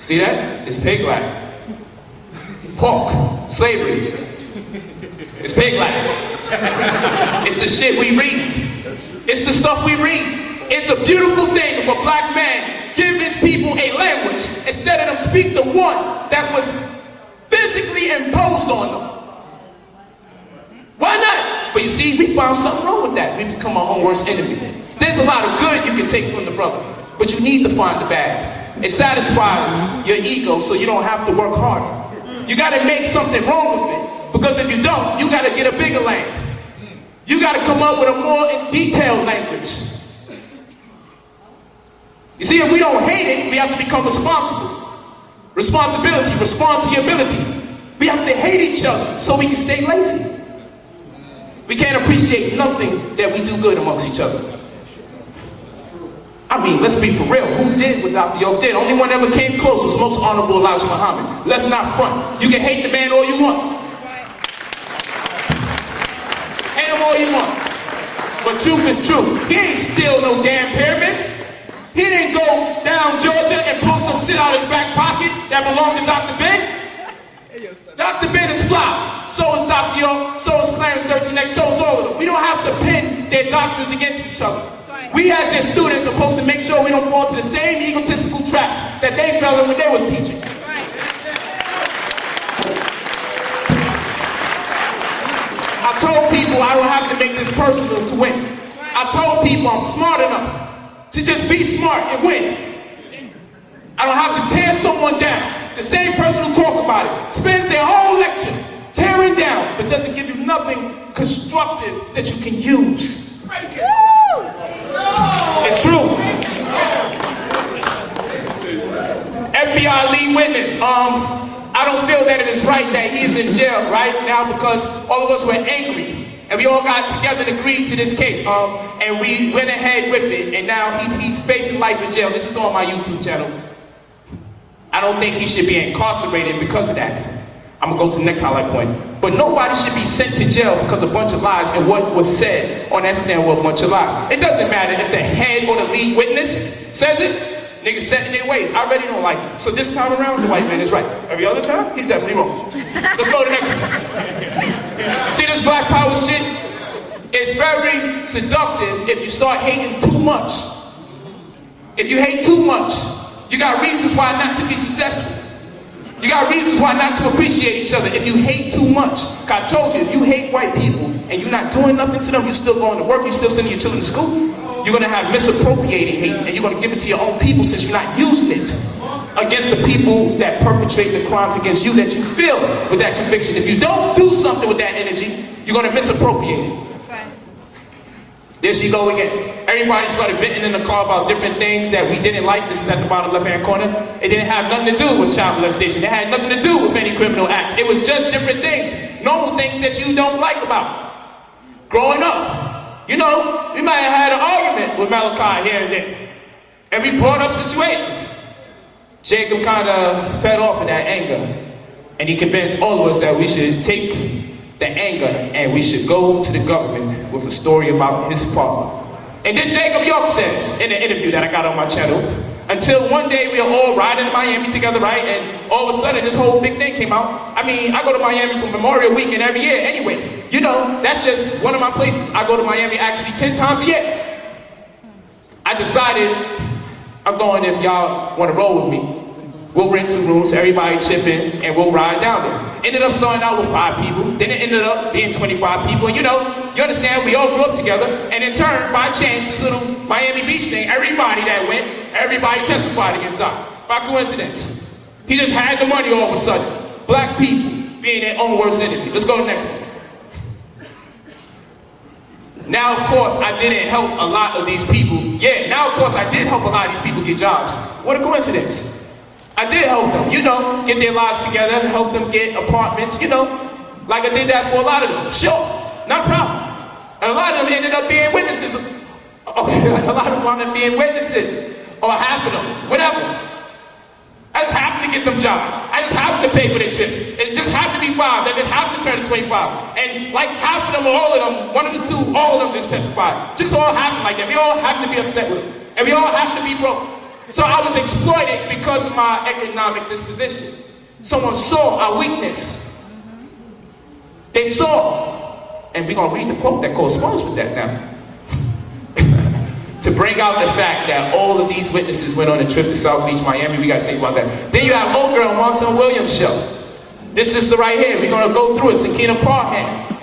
See that? It's pig Latin. Pork, slavery. It's pig Latin. It's the shit we read. It's the stuff we read. It's a beautiful thing if a black man give his people a language instead of them speak the one that was physically imposed on them. Why not? But you see, we found something wrong with that. We become our own worst enemy. There's a lot of good you can take from the brother, but you need to find the bad. It satisfies your ego so you don't have to work harder. You gotta make something wrong with it, because if you don't, you gotta get a bigger land. You gotta come up with a more detailed language. You see, if we don't hate it, we have to become responsible. Responsibility, respond to your ability. We have to hate each other so we can stay lazy. We can't appreciate nothing that we do good amongst each other. I mean, let's be for real. Who did what Dr. Yoke did? Only one that ever came close was Most Honorable Elijah Muhammad. Let's not front. You can hate the man all you want. Hate him all you want. But truth is true. He ain't steal no damn pyramids. He didn't go down Georgia and pull some shit out of his back pocket that belonged to Dr. Ben. Dr. Ben is fly. So is Dr. Yoke. So is Clarence 13X. So is all of them. We don't have to pin their doctrines against each other. We as their students are supposed to make sure we don't fall to the same egotistical traps that they fell in when they was teaching. I told people I don't have to make this personal to win. I told people I'm smart enough to just be smart and win. I don't have to tear someone down. The same person who talks about it spends their whole lecture tearing down, but doesn't give you nothing constructive that you can use. It's true. FBI lead witness. I don't feel that it is right that he's in jail right now because all of us were angry. And we all got together and agreed to this case. And we went ahead with it. And now he's facing life in jail. This is on my YouTube channel. I don't think he should be incarcerated because of that. I'm gonna go to the next highlight point. But nobody should be sent to jail because of a bunch of lies and what was said on that stand was a bunch of lies. It doesn't matter if the head or the lead witness says it. Niggas set in their ways. I already don't like him. So this time around, the white man is right. Every other time, he's definitely wrong. Let's go to the next one. See this black power shit? It's very seductive if you start hating too much. If you hate too much, you got reasons why not to be successful. You got reasons why not to appreciate each other if you hate too much. I told you, if you hate white people and you're not doing nothing to them, you're still going to work, you're still sending your children to school, you're going to have misappropriated hate and you're going to give it to your own people since you're not using it against the people that perpetrate the crimes against you that you feel with that conviction. If you don't do something with that energy, you're going to misappropriate it. That's right. There she go again. Everybody started venting in the car about different things that we didn't like. This is at the bottom left-hand corner. It didn't have nothing to do with child molestation. It had nothing to do with any criminal acts. It was just different things. Normal things that you don't like about growing up. You know, we might have had an argument with Malachi here and there. And we brought up situations. Jacob kind of fed off of that anger. And he convinced all of us that we should take the anger and we should go to the government with a story about his father. And then Jacob York says in an interview that I got on my channel, until one day we are all riding to Miami together, right? And all of a sudden this whole big thing came out. I mean, I go to Miami for Memorial Weekend every year anyway. You know, that's just one of my places. I go to Miami actually 10 times a year. I decided I'm going if y'all want to roll with me. We'll rent 2 rooms, everybody chip in, and we'll ride down there. Ended up starting out with 5 people, then it ended up being 25 people, and you know, you understand, we all grew up together, and in turn, by chance, this little Miami Beach thing, everybody that went, everybody testified against God. By coincidence. He just had the money all of a sudden. Black people being their own worst enemy. Let's go to the next one. Now, of course, I didn't help a lot of these people. Yeah, now, of course, I did help a lot of these people get jobs. What a coincidence. I did help them, you know, get their lives together, help them get apartments, you know, like I did that for a lot of them. Sure, not a problem. And a lot of them ended up being witnesses. Okay, a lot of them wound up being witnesses, or half of them, whatever. I just happened to get them jobs. I just happened to pay for their trips. It just happened to be 5. They just happened to turn to 25. And like half of them or all of them, one of the 2, all of them just testified. Just all happened like that. We all have to be upset with them. And we all have to be broke. So I was exploited because of my economic disposition. Someone saw our weakness. They saw, and we're gonna read the quote that corresponds with that now. To bring out the fact that all of these witnesses went on a trip to South Beach, Miami. We gotta think about that. Then you have old girl Montel Williams show. This is the right here. We're gonna go through it. Sakina Parham.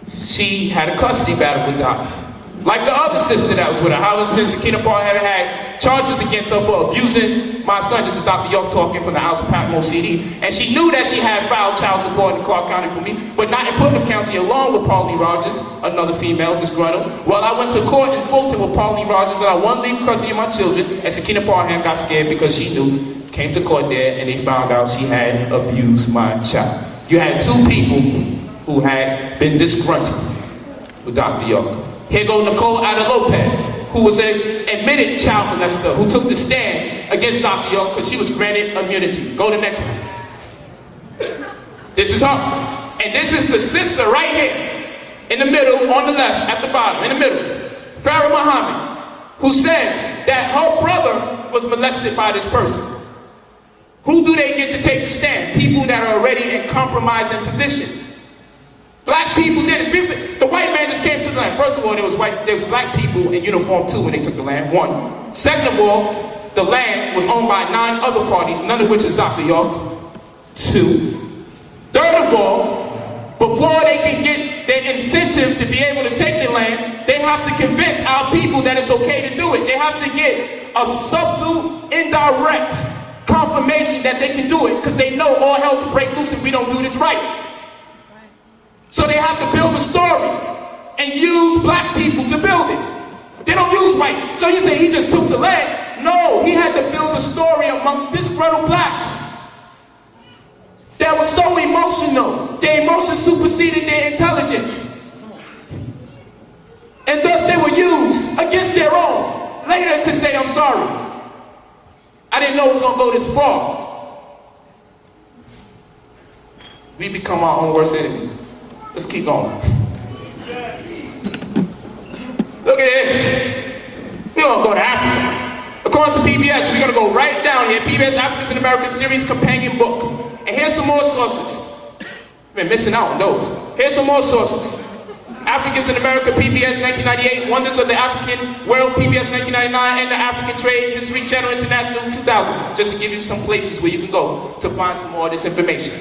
She had a custody battle with Doc. Like the other sister that was with her. Howard since Sakina Parham had charges against her for abusing my son. This is Dr. York talking from the House of Patmos CD. And she knew that she had filed child support in Clark County for me, but not in Putnam County, along with Polight Rogers, another female disgruntled. Well, I went to court in Fulton with Polight Rogers, and I won leave custody of my children, and Sakina Parham got scared because she knew, came to court there, and they found out she had abused my child. You had two people who had been disgruntled with Dr. York. Here go Nicole Ada Lopez, who was an admitted child molester, who took the stand against Dr. York because she was granted immunity. Go to the next one. This is her. And this is the sister right here, in the middle, on the left, at the bottom, in the middle. Farah Muhammad, who says that her brother was molested by this person. Who do they get to take the stand? People that are already in compromising positions. Black people did it. The white man just came to the land. First of all, there was black people in uniform too when they took the land, one. Second of all, the land was owned by 9 other parties, none of which is Dr. York, 2. Third of all, before they can get their incentive to be able to take the land, they have to convince our people that it's okay to do it. They have to get a subtle, indirect confirmation that they can do it, because they know all hell can break loose if we don't do this right. So they have to build a story and use black people to build it. They don't use white. So you say he just took the land. No, he had to build a story amongst disgruntled blacks that was so emotional. Their emotions superseded their intelligence. And thus they were used against their own. Later to say, I'm sorry. I didn't know it was going to go this far. We become our own worst enemy. Let's keep going. Look at this. We're going to go to Africa. According to PBS, we're going to go right down here. PBS Africans in America series companion book. And here's some more sources. I've been missing out on those. Here's some more sources. Africans in America, PBS 1998, Wonders of the African World, PBS 1999, and the African Trade History Channel International 2000. Just to give you some places where you can go to find some more of this information.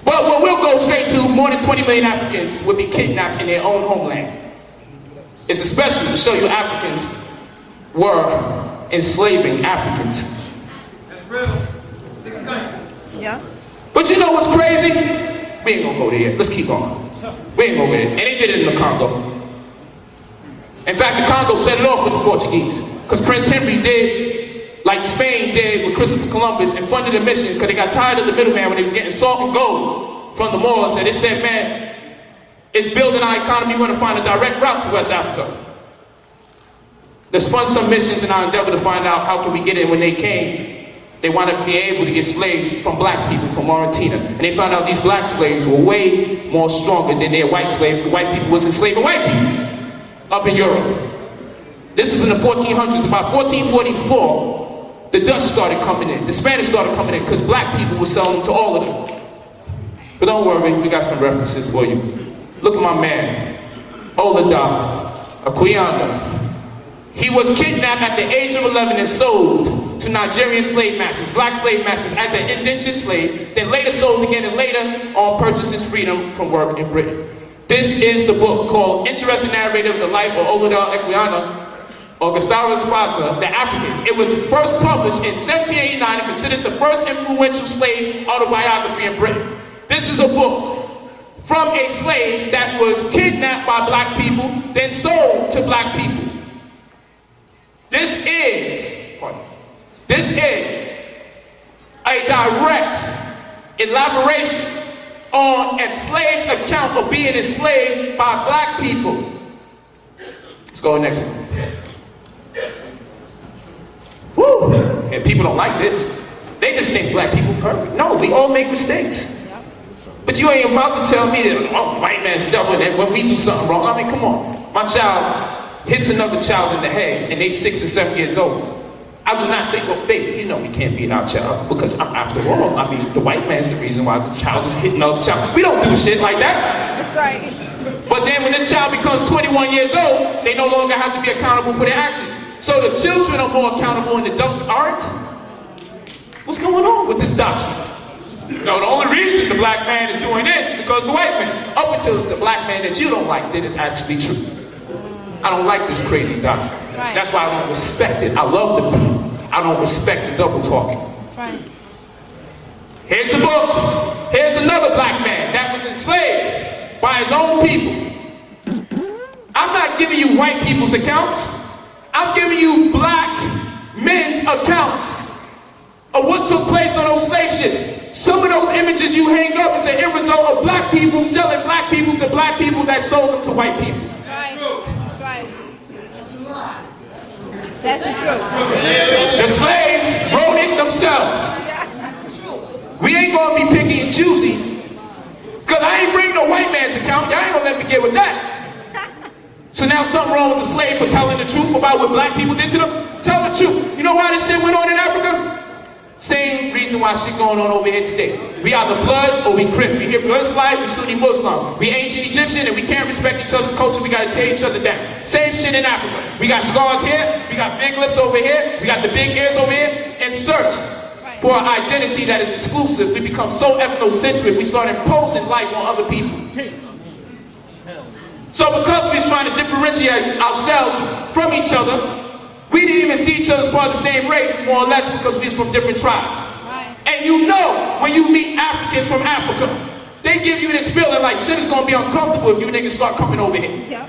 But what we'll go straight to, more than 20 million Africans would be kidnapped in their own homeland. It's especially to show you Africans were enslaving Africans. That's real. Yeah. But you know what's crazy? We ain't gonna go there yet. Let's keep going. We ain't gonna go there. And they did it in the Congo. In fact, the Congo set it off with the Portuguese. Because Prince Henry did, like Spain did with Christopher Columbus, and funded a mission because they got tired of the middleman when they was getting salt and gold from the Moors. And they said, man, it's building our economy. We want to find a direct route to West Africa. Let's fund some missions in our endeavor to find out how can we get in. When they came, they wanted to be able to get slaves from black people from Mauritania. And they found out these black slaves were way more stronger than their white slaves. The white people was enslaving white people up in Europe. This is in the 1400s. About 1444, the Dutch started coming in. The Spanish started coming in because black people were selling to all of them. But don't worry, we got some references for you. Look at my man, Olada Akuyana. He was kidnapped at the age of 11 and sold to Nigerian slave masters, black slave masters, as an indentured slave, then later sold again, and later on purchased his freedom from work in Britain. This is the book called Interesting Narrative of the Life of Olada Akuyana, or Gustavo Esparza, the African. It was first published in 1789 and considered the first influential slave autobiography in Britain. This is a book from a slave that was kidnapped by black people, then sold to black people. This is a direct elaboration on a slave's account of being enslaved by black people. Let's go next one. Woo! And people don't like this. They just think black people perfect. No, we all make mistakes. But you ain't about to tell me that, oh, white man's devil, and when we do something wrong. I mean, come on. My child hits another child in the head, and they 6 or 7 years old, I do not say, well, baby, you know we can't beat our child, because after all, I mean, the white man's the reason why the child is hitting another child. We don't do shit like that. That's right. But then when this child becomes 21 years old, they no longer have to be accountable for their actions. So the children are more accountable and adults aren't? What's going on with this doctrine? No, the only reason the black man is doing this is because the white man. Up until it's the black man that you don't like, that is actually true. I don't like this crazy doctrine. That's right. That's why I don't respect it. I love the people. I don't respect the double talking. That's right. Here's the book. Here's another black man that was enslaved by his own people. I'm not giving you white people's accounts. I'm giving you black men's accounts of what took place on those slave ships. Some of those images you hang up is an end result of black people selling black people to black people that sold them to white people. That's right. That's right. That's the truth. The slaves wrote it themselves. We ain't gonna be picky and choosy, because I ain't bring no white man's account. Y'all ain't gonna let me get with that. So now something wrong with the slave for telling the truth about what black people did to them? Tell the truth. You know why this shit went on in Africa? Same reason why shit going on over here today. We either blood or we crip. We Hebrew Israelite, we Sunni Muslim. We ancient Egyptian and we can't respect each other's culture. We gotta tear each other down. Same shit in Africa. We got scars here, we got big lips over here, we got the big ears over here. In search for an identity that is exclusive, we become so ethnocentric, we start imposing life on other people. So because we're trying to differentiate ourselves from each other, we didn't even see each other as part of the same race, more or less, because we're from different tribes. Right. And you know, when you meet Africans from Africa, they give you this feeling like shit is gonna be uncomfortable if you niggas start coming over here. Yep.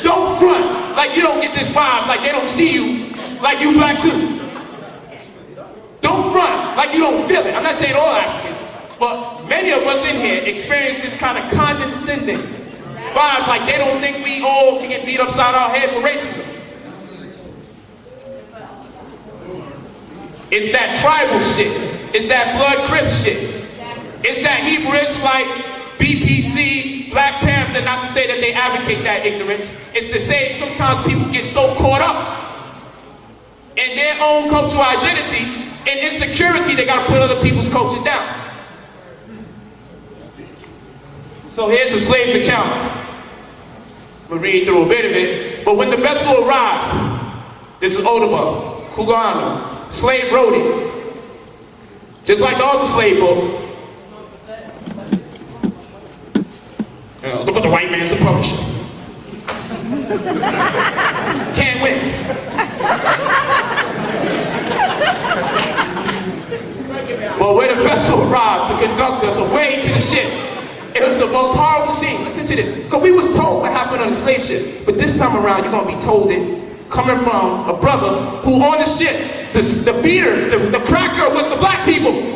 Don't front like you don't get this vibe, like they don't see you like you black too. Don't front like you don't feel it. I'm not saying all Africans, but many of us in here experience this kind of condescending vibe, like they don't think we all can get beat upside our head for racism. It's that tribal shit. It's that blood crip shit. It's that Hebrew Israelite, BPC, Black Panther, not to say that they advocate that ignorance. It's to say sometimes people get so caught up in their own cultural identity and insecurity, they gotta put other people's culture down. So here's a slave's account. We'll read through a bit of it. But when the vessel arrived, this is Oduber, Kugano, slave wrote it, just like the other slave book. Look at the white man's approach. Can't win. But when the vessel arrived to conduct us away to the ship, it was the most horrible scene. Listen to this. Because we was told what happened on the slave ship. But this time around, you're going to be told it coming from a brother who on the ship, the beaters, the cracker was the black people.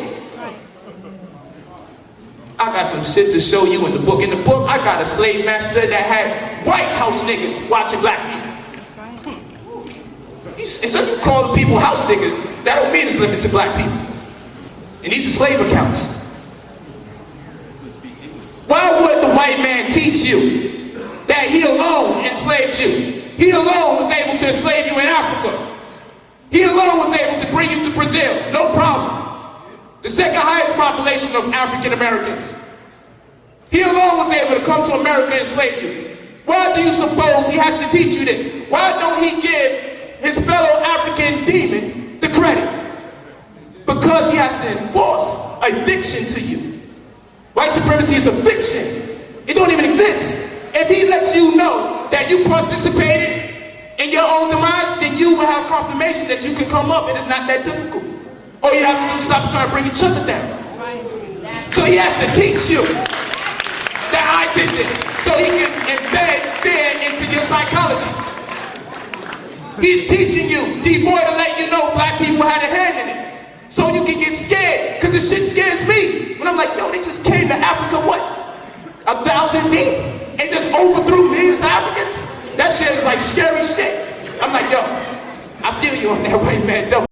I got some shit to show you in the book. In the book, I got a slave master that had White House niggas watching black people. And so you call the people house niggas, that don't mean it's limited to black people. And these are slave accounts. Why would the white man teach you that he alone enslaved you? He alone was able to enslave you in Africa. He alone was able to bring you to Brazil, no problem. The second highest population of African Americans. He alone was able to come to America and enslave you. Why do you suppose he has to teach you this? Why don't he give his fellow African demon the credit? Because he has to enforce a fiction to you. White supremacy is a fiction. It don't even exist. If he lets you know that you participated in your own demise, then you will have confirmation that you can come up and it's not that difficult. All you have to do is stop trying to bring each other down. So he has to teach you that I did this, so he can embed fear into your psychology. He's teaching you, devoid to let you know black people had a hand in it. So you can get scared, because the shit scares me. When I'm like, yo, they just came to Africa, what? 1,000 deep? And just overthrew millions of Africans? That shit is like scary shit. I'm like, yo, I feel you on that white man.